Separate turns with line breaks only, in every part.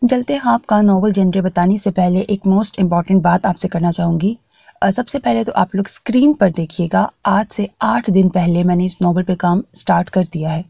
जलते ख्वाब का नॉवल जेनरे बताने से पहले एक मोस्ट इम्पॉर्टेंट बात आपसे करना चाहूँगी। सबसे पहले तो आप लोग स्क्रीन पर देखिएगा, आज से 8 दिन पहले मैंने इस नॉवल पे काम स्टार्ट कर दिया है।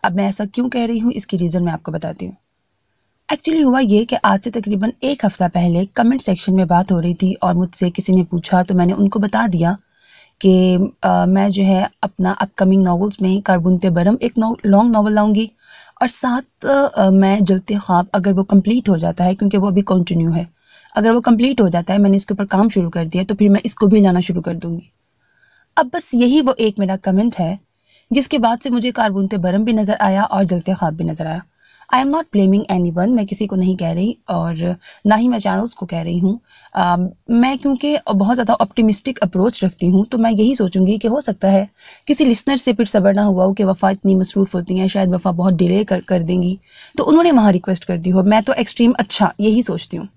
अब मैं ऐसा क्यों कह रही हूँ, इसकी रीज़न मैं आपको बताती हूँ। एक्चुअली हुआ ये कि आज से तकरीबन 1 हफ़्ता पहले कमेंट सेक्शन में बात हो रही थी और मुझसे किसी ने पूछा तो मैंने उनको बता दिया कि मैं जो है अपना अपकमिंग नॉवेल्स में कारबूनते बरम एक लॉन्ग नॉवल लाऊंगी और साथ मैं जलते ख्वाब अगर वो कंप्लीट हो जाता है, क्योंकि वो अभी कंटिन्यू है, अगर वो कंप्लीट हो जाता है, मैंने इसके ऊपर काम शुरू कर दिया, तो फिर मैं इसको भी लाना शुरू कर दूंगी। अब बस यही वो एक मेरा कमेंट है जिसके बाद से मुझे कारबूनते बरम भी नज़र आया और जलते ख्वाब भी नज़र आया। I am not blaming any one, मैं किसी को नहीं कह रही और ना ही मैं चैनल्स को कह रही हूँ। मैं क्योंकि बहुत ज़्यादा ऑप्टिमिस्टिक अप्रोच रखती हूँ, तो मैं यही सोचूंगी कि हो सकता है किसी लिसनर से फिर सब्र ना हुआ हो कि वफ़ा इतनी मसरूफ़ होती हैं, शायद वफ़ा बहुत डिले कर देंगी, तो उन्होंने वहाँ रिक्वेस्ट कर दी हो। मैं तो एक्सट्रीम अच्छा यही सोचती हूँ,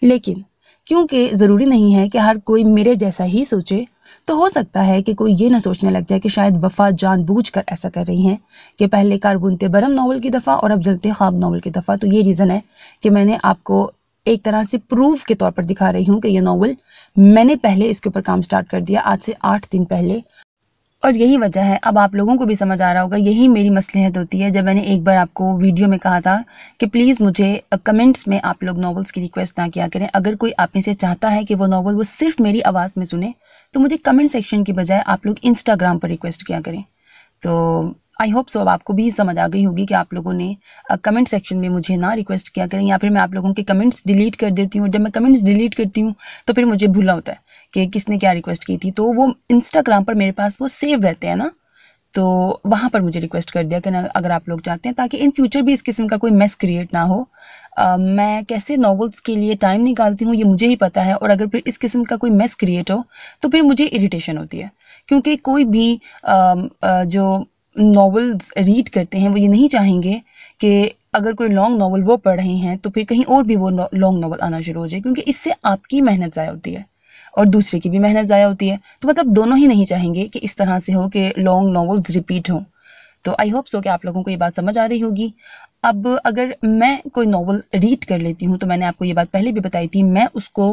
लेकिन क्योंकि ज़रूरी नहीं है कि हर कोई मेरे जैसा ही सोचे, तो हो सकता है कि कोई ये ना सोचने लग जाए कि शायद वफ़ा जानबूझकर ऐसा कर रही हैं कि पहले कारबूनते बरम नॉवल की दफ़ा और अब जलते ख्वाब नॉवल की दफ़ा। तो ये रीज़न है कि मैंने आपको एक तरह से प्रूफ के तौर पर दिखा रही हूँ कि ये नॉवल मैंने पहले इसके ऊपर काम स्टार्ट कर दिया, आज से 8 दिन पहले। और यही वजह है, अब आप लोगों को भी समझ आ रहा होगा, यही मेरी मसलहत होती है। जब मैंने एक बार आपको वीडियो में कहा था कि प्लीज़ मुझे कमेंट्स में आप लोग नॉवेल्स की रिक्वेस्ट ना किया करें, अगर कोई आप में से चाहता है कि वो नॉवल वो सिर्फ मेरी आवाज़ में सुने तो मुझे कमेंट सेक्शन की बजाय आप लोग इंस्टाग्राम पर रिक्वेस्ट किया करें। तो आई होप सो अब आपको भी समझ आ गई होगी कि आप लोगों ने कमेंट सेक्शन में मुझे ना रिक्वेस्ट किया करें, या फिर मैं आप लोगों के कमेंट्स डिलीट कर देती हूँ। जब मैं कमेंट्स डिलीट करती हूँ तो फिर मुझे भूला होता है कि किसने क्या रिक्वेस्ट की थी, तो वो इंस्टाग्राम पर मेरे पास वो सेव रहते हैं ना, तो वहाँ पर मुझे रिक्वेस्ट कर दिया कि अगर आप लोग चाहते हैं, ताकि इन फ्यूचर भी इस किस्म का कोई मेस क्रिएट ना हो। मैं कैसे नॉवेल्स के लिए टाइम निकालती हूँ ये मुझे ही पता है, और अगर फिर इस किस्म का कोई मेस क्रिएट हो तो फिर मुझे इरिटेशन होती है, क्योंकि कोई भी जो नॉवेल्स रीड करते हैं वो ये नहीं चाहेंगे कि अगर कोई लॉन्ग नॉवल वो पढ़ रहे हैं तो फिर कहीं और भी वो लॉन्ग नॉवल आना शुरू हो जाए, क्योंकि इससे आपकी मेहनत ज़ाया होती है और दूसरे की भी मेहनत ज़ाया होती है। तो मतलब दोनों ही नहीं चाहेंगे कि इस तरह से हो कि लॉन्ग नॉवेल्स रिपीट हों। तो आई होप सो कि आप लोगों को ये बात समझ आ रही होगी। अब अगर मैं कोई नॉवल रीड कर लेती हूँ तो मैंने आपको ये बात पहले भी बताई थी, मैं उसको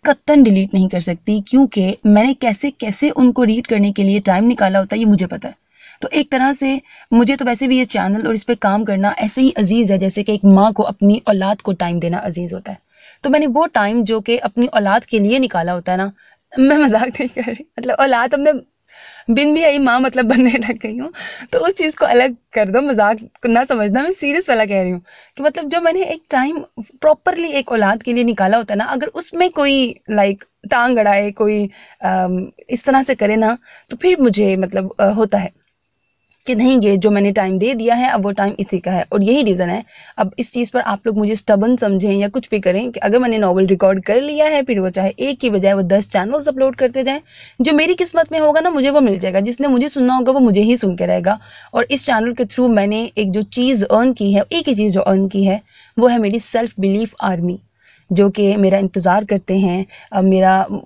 कत्तन डिलीट नहीं कर सकती, क्योंकि मैंने कैसे कैसे उनको रीड करने के लिए टाइम निकाला होता है ये मुझे पता है। तो एक तरह से मुझे तो वैसे भी ये चैनल और इस पर काम करना ऐसे ही अजीज़ है जैसे कि एक माँ को अपनी औलाद को टाइम देना अजीज़ होता है। तो मैंने वो टाइम जो कि अपनी औलाद के लिए निकाला होता है ना, मैं मजाक नहीं कर रही, मतलब औलाद अब मैं बिन भी आई माँ मतलब बनने लग गई हूँ, तो उस चीज़ को अलग कर दो, मजाक ना समझना, मैं सीरियस वाला कह रही हूँ कि मतलब जो मैंने एक टाइम प्रॉपरली एक औलाद के लिए निकाला होता है ना, अगर उसमें कोई टांग अड़ाए, कोई इस तरह से करे ना, तो फिर मुझे मतलब होता है कि नहीं, ये जो मैंने टाइम दे दिया है अब वो टाइम इसी का है। और यही रीज़न है, अब इस चीज़ पर आप लोग मुझे स्टबन समझें या कुछ भी करें, कि अगर मैंने नॉवल रिकॉर्ड कर लिया है फिर वो चाहे एक की बजाय वो 10 चैनल्स अपलोड करते जाएं, जो मेरी किस्मत में होगा ना मुझे वो मिल जाएगा, जिसने मुझे सुनना होगा वो मुझे ही सुन के रहेगा। और इस चैनल के थ्रू मैंने एक जो चीज़ अर्न की है, एक ही चीज़ जो अर्न की है वो है मेरी सेल्फ बिलीफ आर्मी, जो कि मेरा इंतज़ार करते हैं,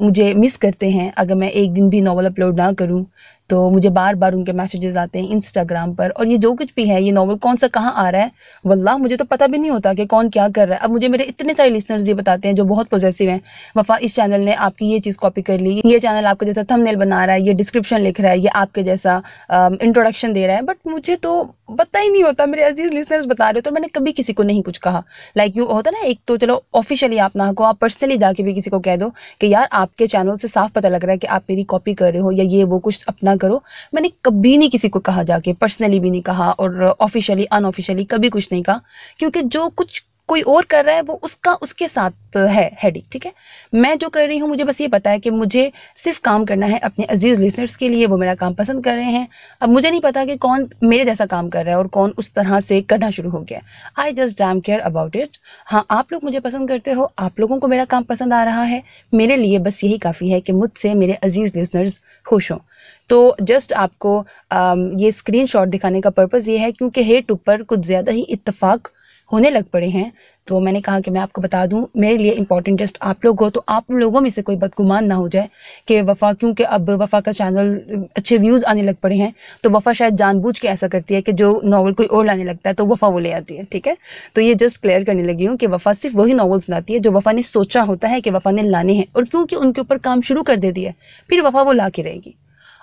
मुझे मिस करते हैं। अगर मैं एक दिन भी नॉवल अपलोड ना करूं तो मुझे बार बार उनके मैसेजेस आते हैं इंस्टाग्राम पर, और ये जो कुछ भी है, ये नॉवल कौन सा कहाँ आ रहा है, वल्लाह मुझे तो पता भी नहीं होता कि कौन क्या कर रहा है। अब मुझे मेरे इतने सारे लिसनर्स ये बताते हैं जो बहुत पॉजेसिव हैं, वफ़ा इस चैनल ने आपकी ये चीज़ कॉपी कर ली, ये चैनल आपके जैसा थंबनेल बना रहा है, ये डिस्क्रिप्शन लिख रहा है, ये आपके जैसा इंट्रोडक्शन दे रहा है, बट मुझे तो पता ही नहीं होता। मेरे अजीज लिसनर्स बता रहे हो, तो मैंने कभी किसी को नहीं कुछ कहा। यू होता ना, एक तो चलो ऑफिशियली आप ना को, आप पर्सनली जाके भी किसी को कह दो कि यार आपके चैनल से साफ पता लग रहा है कि आप मेरी कॉपी कर रहे हो या ये वो कुछ अपना करो। मैंने कभी नहीं किसी को कहा, जाके पर्सनली भी नहीं कहा और ऑफिशियली अनऑफिशियली कभी कुछ नहीं कहा, क्योंकि जो कुछ कोई और कर रहा है वो उसके साथ है हेडिक, ठीक है। मैं जो कर रही हूँ मुझे बस ये पता है कि मुझे सिर्फ काम करना है अपने अजीज लिसनर्स के लिए, वो मेरा काम पसंद कर रहे हैं। अब मुझे नहीं पता कि कौन मेरे जैसा काम कर रहा है और कौन उस तरह से करना शुरू हो गया। I just dam care about it. हाँ, आप लोग मुझे पसंद करते हो, आप लोगों को मेरा काम पसंद आ रहा है, मेरे लिए बस यही काफ़ी है कि मुझसे मेरे अजीज लिसनर्स खुश हों। तो जस्ट आपको ये स्क्रीनशॉट दिखाने का पर्पज़ ये है क्योंकि हेट ऊपर कुछ ज़्यादा ही इत्तेफाक होने लग पड़े हैं, तो मैंने कहा कि मैं आपको बता दूं, मेरे लिए इंपॉर्टेंट जस्ट आप लोग हो, तो आप लोगों में से कोई बदगुमान ना हो जाए कि वफ़ा, क्योंकि अब वफ़ा का चैनल अच्छे व्यूज़ आने लग पड़े हैं, तो वफ़ा शायद जानबूझ के ऐसा करती है कि जो नॉवल कोई और लाने लगता है तो वफ़ा वो ले आती है। ठीक है, तो ये जस्ट क्लियर करने लगी हूँ कि वफ़ा सिर्फ वही नॉवल्स लाती है जो वफ़ा ने सोचा होता है कि वफ़ा ने लाने हैं, और क्योंकि उनके ऊपर काम शुरू कर दे दिया है, फिर वफ़ा वो ला के रहेगी।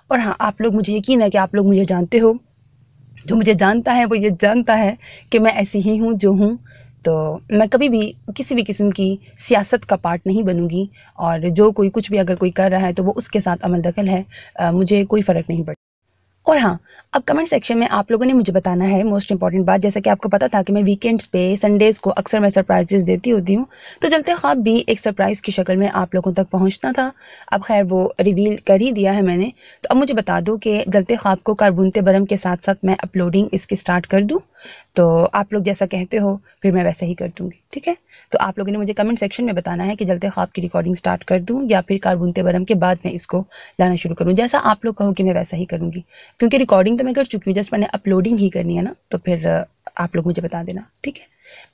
और हाँ, आप लोग, मुझे यकीन है कि आप लोग मुझे जानते हो, जो मुझे जानता है वो ये जानता है कि मैं ऐसी ही हूँ जो हूँ। तो मैं कभी भी किसी भी किस्म की सियासत का पार्ट नहीं बनूंगी, और जो कोई कुछ भी अगर कोई कर रहा है तो वो उसके साथ अमल दखल है, मुझे कोई फ़र्क नहीं पड़ता। और हाँ, अब कमेंट सेक्शन में आप लोगों ने मुझे बताना है मोस्ट इंपॉर्टेंट बात, जैसा कि आपको पता था कि मैं वीकेंड्स पे संडेज़ को अक्सर मैं सरप्राइजेस देती होती हूँ, तो जलते ख्वाब भी एक सरप्राइज़ की शक्ल में आप लोगों तक पहुँचना था। अब खैर वो रिवील कर ही दिया है मैंने, तो अब मुझे बता दो कि जलते ख्वाब को कारबूनते बरम के साथ साथ मैं अपलोडिंग इसकी स्टार्ट कर दूँ। तो आप लोग जैसा कहते हो फिर मैं वैसा ही कर दूँगी। ठीक है, तो आप लोगों ने मुझे कमेंट सेक्शन में बताना है कि जलते ख्वाब की रिकॉर्डिंग स्टार्ट कर दूँ या फिर कारबूनते बरम के बाद मैं इसको लाना शुरू करूँ। जैसा आप लोग कहो कि मैं वैसा ही करूँगी, क्योंकि रिकॉर्डिंग तो मैं कर चुकी हूँ, जस्ट मैंने अपलोडिंग ही करनी है ना, तो फिर आप लोग मुझे बता देना। ठीक है,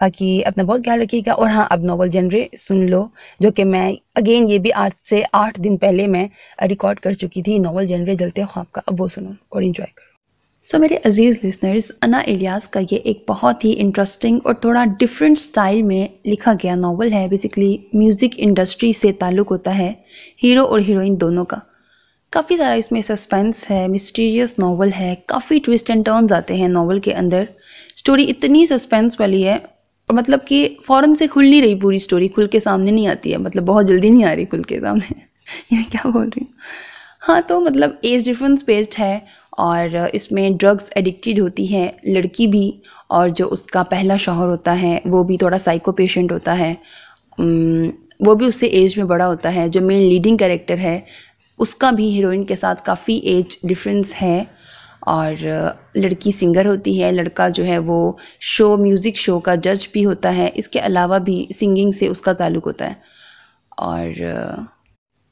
बाकी अपना बहुत ख्याल रखिएगा। और हाँ, अब नॉवल जनरे सुन लो, जो कि मैं अगेन ये भी आज से 8 दिन पहले मैं रिकॉर्ड कर चुकी थी, नॉवल जनरे जलते ख्वाब का। अब वो सुनो और इन्जॉय करो। सो मेरे अजीज़ लिसनर्स, अना इलियास का ये एक बहुत ही इंटरेस्टिंग और थोड़ा डिफरेंट स्टाइल में लिखा गया नावल है। बेसिकली म्यूज़िक इंडस्ट्री से ताल्लुक़ होता है हीरो और हीरोइन दोनों का। काफ़ी सारा इसमें सस्पेंस है, मिस्टीरियस नावल है, काफ़ी ट्विस्ट एंड टर्न्स आते हैं नावल के अंदर। स्टोरी इतनी सस्पेंस वाली है, और मतलब कि फ़ौरन से खुल नहीं रही, पूरी स्टोरी खुल के सामने नहीं आती है, मतलब बहुत जल्दी नहीं आ रही खुल के सामने ये क्या बोल रही हूँ। हाँ, तो मतलब एज डिफरेंस बेस्ड है, और इसमें ड्रग्स एडिक्टेड होती है लड़की भी, और जो उसका पहला शौहर होता है वो भी थोड़ा साइको पेशेंट होता है। वो भी उससे एज में बड़ा होता है। जो मेन लीडिंग कैरेक्टर है उसका भी हीरोइन के साथ काफ़ी एज डिफरेंस है, और लड़की सिंगर होती है, लड़का जो है वो म्यूज़िक शो का जज भी होता है। इसके अलावा भी सिंगिंग से उसका ताल्लुक़ होता है। और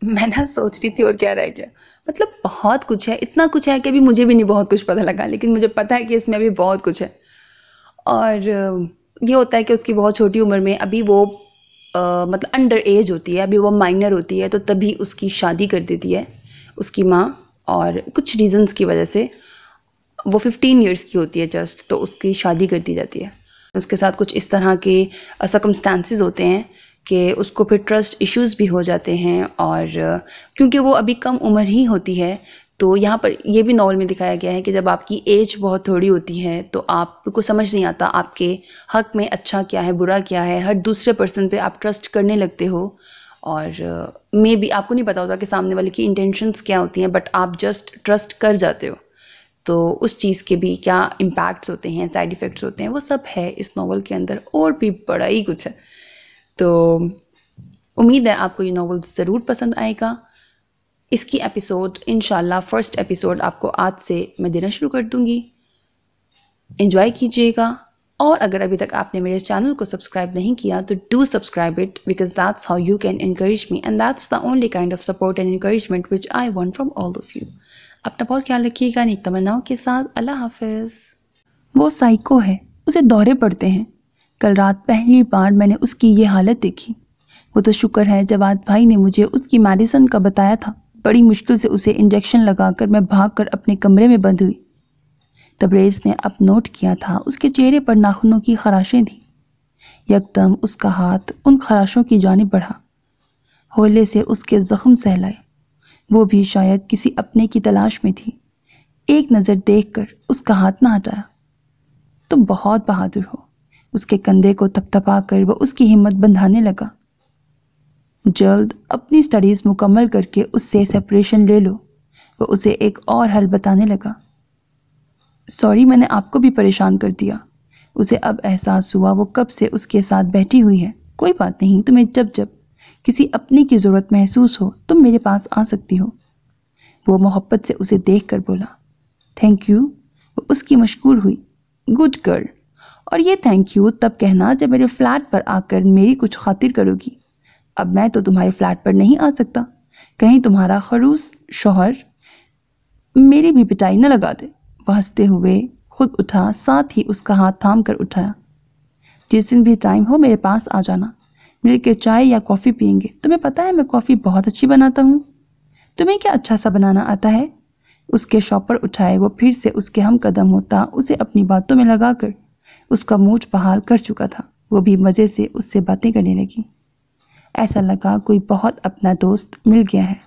मैं ना सोच रही थी और क्या रह गया, मतलब बहुत कुछ है, इतना कुछ है कि अभी मुझे भी नहीं बहुत कुछ पता लगा, लेकिन मुझे पता है कि इसमें अभी बहुत कुछ है। और ये होता है कि उसकी बहुत छोटी उम्र में अभी वो मतलब अंडर एज होती है, अभी वो माइनर होती है, तो तभी उसकी शादी कर देती है उसकी माँ, और कुछ रीज़न्स की वजह से वो 15 इयर्स की होती है जस्ट, तो उसकी शादी कर दी जाती है। उसके साथ कुछ इस तरह के सर्कमस्टांसेस होते हैं कि उसको फिर ट्रस्ट इश्यूज़ भी हो जाते हैं, और क्योंकि वो अभी कम उम्र ही होती है, तो यहाँ पर ये भी नॉवल में दिखाया गया है कि जब आपकी एज बहुत थोड़ी होती है तो आपको समझ नहीं आता आपके हक़ में अच्छा क्या है, बुरा क्या है। हर दूसरे पर्सन पे आप ट्रस्ट करने लगते हो, और मे बी आपको नहीं पता होता कि सामने वाले की इंटेंशंस क्या होती हैं, बट आप जस्ट ट्रस्ट कर जाते हो। तो उस चीज़ के भी क्या इम्पैक्ट्स होते हैं, साइड इफ़ेक्ट्स होते हैं, वो सब है इस नॉवल के अंदर, और भी बड़ा ही कुछ है। तो उम्मीद है आपको ये नॉवल ज़रूर पसंद आएगा। इसकी एपिसोड इंशाल्लाह फर्स्ट एपिसोड आपको आज से मैं देना शुरू कर दूँगी। एंजॉय कीजिएगा, और अगर अभी तक आपने मेरे चैनल को सब्सक्राइब नहीं किया तो do subscribe it, because that's how you can encourage me, and that's the only kind of support and encouragement which I want from all of you. अपना बहुत ख्याल रखिएगा, नेक तमन्नाओं के साथ। अल्लाह हाफिज़। वो साइको है, उसे दौरे पड़ते हैं। कल रात पहली बार मैंने उसकी ये हालत देखी। वो तो शुक्र है जवाद भाई ने मुझे उसकी मेडिसिन का बताया था। बड़ी मुश्किल से उसे इंजेक्शन लगाकर मैं भागकर अपने कमरे में बंद हुई। तबरेज़ ने अब नोट किया था उसके चेहरे पर नाखूनों की खराशें थीं। यकदम उसका हाथ उन खराशों की जानिब बढ़ा, होले से उसके ज़ख्म सहलाए। वो भी शायद किसी अपने की तलाश में थी। एक नज़र देखकर उसका हाथ न हटाया। तुम बहुत बहादुर हो। उसके कंधे को थपथपा कर वो उसकी हिम्मत बंधाने लगा। जल्द अपनी स्टडीज़ मुकम्मल करके उससे सेपरेशन ले लो। वो उसे एक और हल बताने लगा। सॉरी, मैंने आपको भी परेशान कर दिया। उसे अब एहसास हुआ वो कब से उसके साथ बैठी हुई है। कोई बात नहीं, तुम्हें जब जब किसी अपनी की ज़रूरत महसूस हो तुम मेरे पास आ सकती हो। वो मोहब्बत से उसे देख कर बोला। Thank you. वो उसकी मशकूर हुई। Good girl. और ये थैंक यू तब कहना जब मेरे फ्लैट पर आकर मेरी कुछ खातिर करोगी। अब मैं तो तुम्हारे फ्लैट पर नहीं आ सकता, कहीं तुम्हारा खरूस शौहर मेरी भी पिटाई न लगा दे। वह हंसते हुए खुद उठा, साथ ही उसका हाथ थाम कर उठाया। जिस दिन भी टाइम हो मेरे पास आ जाना, मिल के चाय या कॉफ़ी पियेंगे। तुम्हें पता है मैं कॉफ़ी बहुत अच्छी बनाता हूँ। तुम्हें क्या अच्छा सा बनाना आता है? उसके शॉपर उठाए वो फिर से उसके हम कदम होता उसे अपनी बातों में लगाकर उसका मूड बहाल कर चुका था। वो भी मज़े से उससे बातें करने लगी। ऐसा लगा कोई बहुत अपना दोस्त मिल गया है।